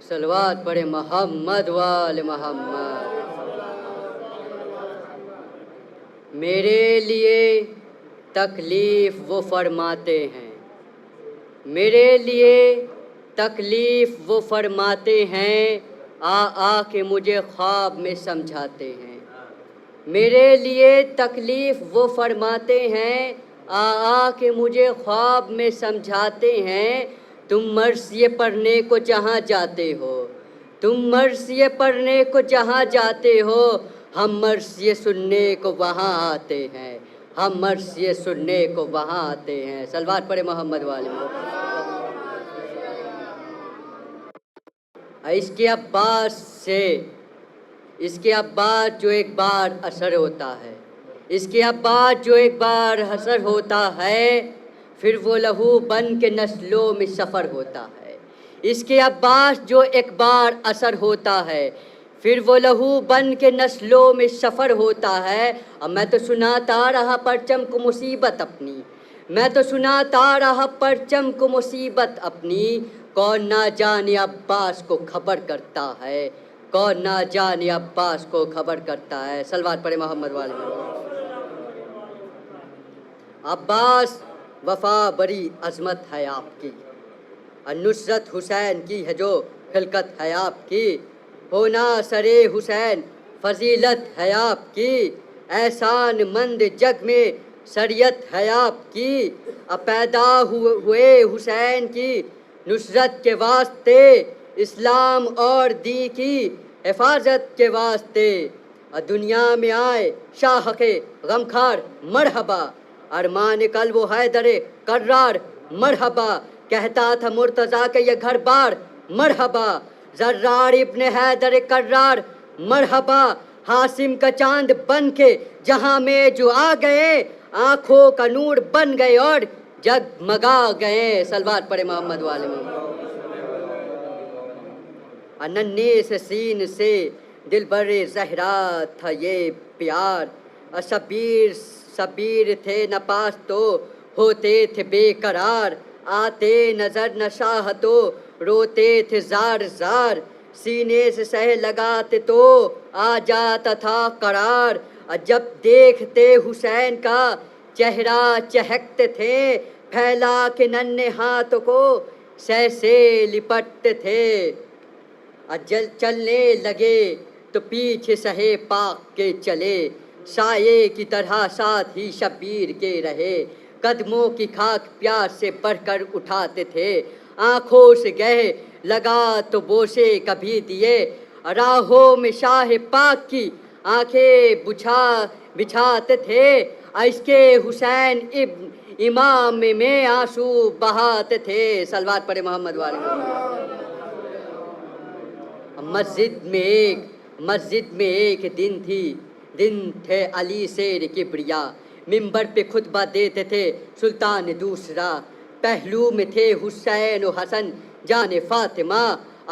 صلوات پڑھے محمد وال محمد۔ میرے لیے تکلیف وہ فرماتے ہیں، میرے لیے تکلیف وہ فرماتے ہیں، آ کے مجھے خواب میں سمجھاتے ہیں۔ میرے لیے تکلیف وہ فرماتے ہیں، آ کے مجھے خواب میں سمجھاتے ہیں۔ تم مرثیے پڑھنے کو جہاں جاتے ہو، تم مرثیے پڑھنے کو جہاں جاتے ہو، ہم مرثیے سننے کو وہاں آتے ہیں، ہم مرثیے سننے کو وہاں آتے ہیں۔ صلوات پڑھے محمد والے محمد۔ اس کے عباس سے، اس کے عباس جو ایک بار اثر ہوتا ہے، اس کے عباس جو ایک بار اثر ہوتا ہے، پھر وہ لہو بن کے نسلوں میں سفر ہوتا ہے۔ اس کے عباس جو ایک بار اثر ہوتا ہے، پھر وہ لہو بن کے نسلوں میں سفر ہوتا ہے۔ اب میں تو سناتا رہا پرچم کو مصیبت اپنی، میں تو سناتا رہا پرچم کو مصیبت اپنی، کون نہ جانے عباس کو خبر کرتا ہے، کون نہ جانے عباس کو خبر کرتا ہے۔ صلوات پڑھے محمد والے محمد۔ عباس وفا بڑی عظمت ہے آپ کی، نصرت حسین کی ہے جو خلقت ہے آپ کی، ہونا سرے حسین فضیلت ہے آپ کی، احسان مند جگ میں شریعت ہے آپ کی، پیدا ہوئے حسین کی نصرت کے واسطے، اسلام اور دین کی حفاظت کے واسطے، دنیا میں آئے شاہ کے غمخوار مرحبا، ارمان قلب و حیدر کرار مرحبا، کہتا تھا مرتضیٰ کے یہ گھر بار مرحبا، زرار ابن حیدر کرار مرحبا، حاسم کا چاند بن کے جہاں میں جو آ گئے، آنکھوں کا نور بن گئے اور جگمگا گئے۔ صلوات پڑھے محمد والے محمد۔ ننھے سے سین سے دل بر زہرا تھا یہ پیار، شبیر تھے نہ پاس تو ہوتے تھے بے قرار، آتے نظر نہ شاہ تو روتے تھے زار زار، سینے سے سہ لگاتے تو آ جاتا تھا قرار، جب دیکھتے حسین کا چہرہ چہکتے تھے، پھیلا کے ننھے ہاتھوں کو سہ سے لپٹتے تھے، چلنے لگے تو پیچھے سہے پاک کے چلے، سائے کی طرح ساتھ ہی شبیر کے رہے، قدموں کی خاک پیار سے بڑھ کر اٹھاتے تھے، آنکھوں سے گہے لگا تو بوسے کبھی دیے، راہوں میں شاہ پاک کی آنکھیں بچھاتے تھے، عشق حسین امام میں آنسو بہاتے تھے۔ صلوات پڑھے محمد والے محمد۔ مسجد میں ایک دن تھے علی شیر کبریا، منبر پہ خطبہ دیتے تھے سلطان دوسرا، پہلو میں تھے حسین و حسن جان فاطمہ،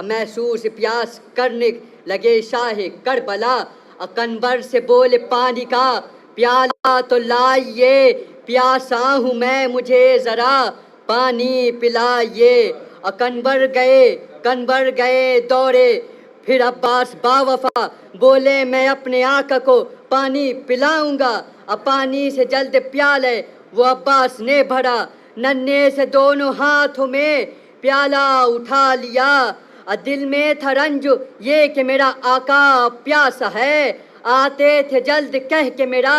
محسوس پیاس کرنے لگے شاہ کربلا، کنبر سے بولے پانی کا پیالہ تو لائیے، پیاسا ہوں میں مجھے ذرا پانی پلائیے، کنبر گئے دورے پھر عباس باوفا، بولے میں اپنے آقا کو پانی پلاؤں گا، پانی سے جلد پیالے وہ عباس نے بھرا، ننھے سے دونوں ہاتھوں میں پیالہ اٹھا لیا، دل میں تھا رنج یہ کہ میرا آقا پیاسا ہے، آتے تھے جلد کہہ کے میرا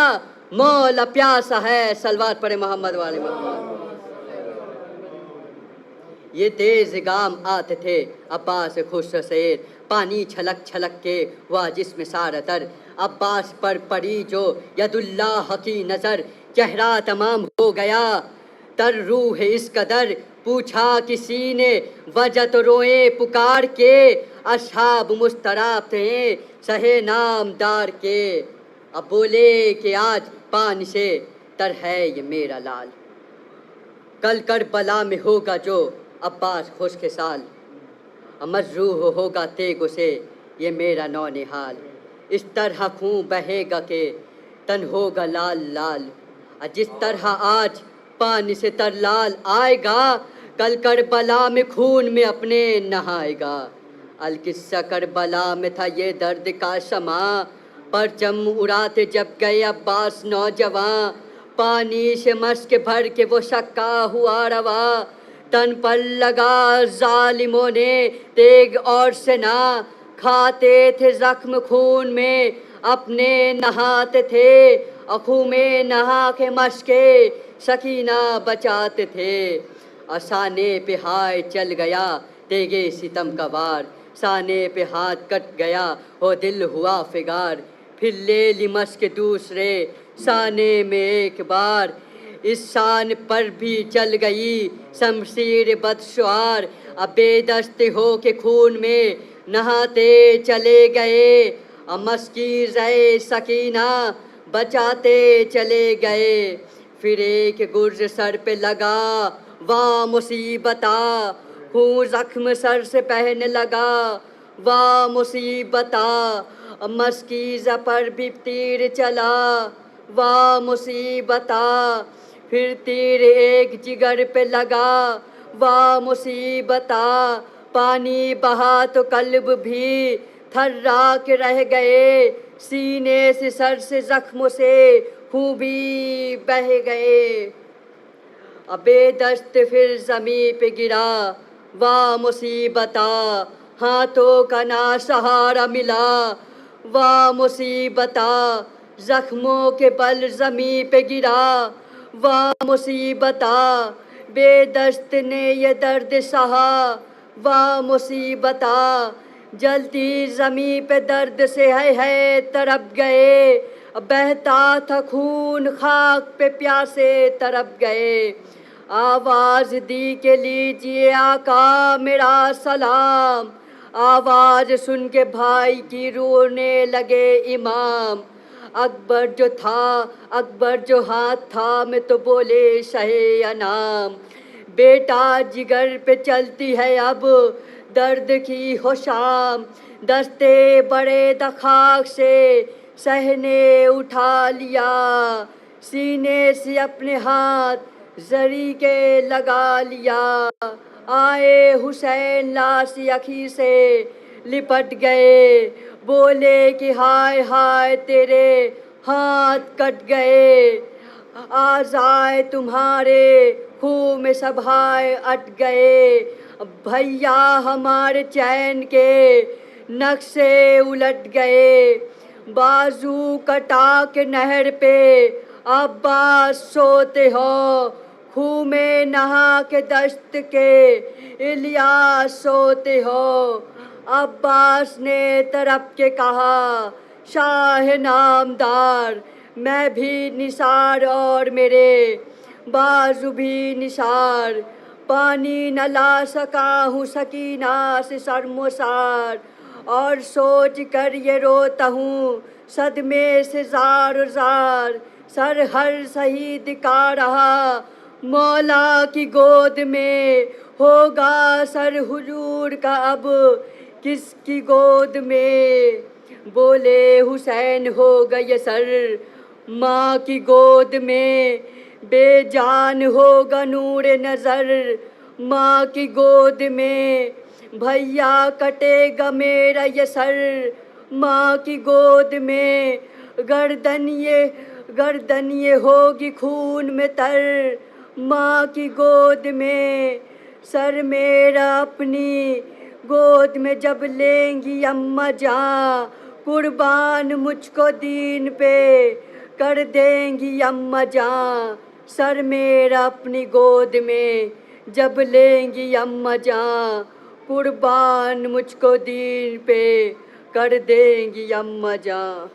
مولا پیاسا ہے۔ صلوات پڑھے محمد والے محمد۔ یہ تیز گام آتے تھے عباس خوش سیر، پانی چھلک چھلک کے ہوا جسم سارا تر، عباس پر پڑی جو ید اللہ کی نظر، چہرہ تمام ہو گیا تر روح اس قدر، پوچھا کسی نے وجہ تو روئے پکار کے، اصحاب مضطرب تھے سہے نامدار کے، اب بولے کہ آج پانی سے تر ہے یہ میرا لال، کل کربلا میں ہوگا جو عباس خشک سال، مجروح ہوگا تیغوں سے یہ میرا نونہال، اس طرح خون بہے گا کہ تن ہوگا لال لال، جس طرح آج پانی سے تر لال آئے گا، کل کربلا میں خون میں اپنے نہائے گا، القصہ کربلا میں تھا یہ درد کا شمع، پرچم اڑاتے جب گئے عباس نوجواں، پانی سے مشک بھر کے وہ شکا ہوا روا، تن پر لگا ظالموں نے تیغ اور سنا، کھاتے تھے زخم خون میں اپنے نہاتے تھے، اخوں میں نہا کے مشک سکینہ بچاتے تھے۔ سانے پہ ہائے چل گیا تیغے ستم کا وار، سانے پہ ہاتھ کٹ گیا وہ دل ہوا فگار، پھر لے لی مشق دوسرے سانے میں ایک بار، اس سان پر بھی چل گئی شمشیر بدشعار، اب بے دست ہو کے خون میں نہاتے چلے گئے، مشکی رہے سکینہ بچاتے چلے گئے، پھر ایک گرز سر پہ لگا واہ مصیبتا، خون زخم سر سے بہنے لگا واہ مصیبتا، مشکیزہ پر بھی تیر چلا واہ مصیبتا، پھر تیر ایک جگر پہ لگا واہ مصیبتا، پانی بہا تو قلب بھی تھرا کے رہ گئے، سینے سے سر سے زخموں سے خون بھی بہہ گئے، بے دست پھر زمین پہ گرا واہ مصیبتا، ہاتھوں کا نہ سہارا ملا واہ مصیبتا، زخموں کے بل زمین پہ گرا واہ مصیبتا، بے دست نے یہ درد سہا واہ مصیبتا، جلتی زمین پہ درد سے ہے تڑپ گئے، بہتا تھا خون خاک پہ پیاسے تڑپ گئے، آواز دی کہ لیجیے آقا میرا سلام، آواز سن کے بھائی کی رونے لگے امام، اکبر جو تھا اکبر جو ہاتھ تھا میں تو بولے شہ انام، بیٹا جگر پہ چلتی ہے اب درد کی ہو شام، دستے بڑے خاک سے سہ نے اٹھا لیا، سینے سے اپنے ہاتھ زری کے لگا لیا، آئے حسین لاش یخی سے لپٹ گئے، بولے کہ ہائے ہائے تیرے ہاتھ کٹ گئے، اعضائے تمہارے خون میں سب ہائے اٹ گئے، بھیا ہمارے چین کے نقشے الٹ گئے، بازو کٹا کے نہر پہ عباس سوتے ہو، خون میں نہا کے دشت کے الیاس سوتے ہو، عباس نے تڑپ کے کہا شاہ نامدار، میں بھی نثار اور میرے بازو بھی نثار، پانی نہ لا سکا ہوں سکینہ سے شرمسار، اور سوچ کر یہ روتا ہوں صدمے سے زار و زار، سر ہر شہید کا رہا مولا کی گود میں، ہوگا سر حضور کا اب کس کی گود میں، بولے حسین ہو گئے سر ماں کی گود میں، بے جان ہوگا نور نظر ماں کی گود میں، بھیا کٹے گا میرا یہ سر ماں کی گود میں، گردن یہ ہوگی خون میں تر ماں کی گود میں، سر میرا اپنی گود میں جب لیں گی اماں جان، قربان مجھ کو دین پہ کر دیں گی اماں جان، سر میرا اپنی گود میں جب لیں گی اماں جان، قربان مجھ کو دین پہ کر دیں گی اماں جان۔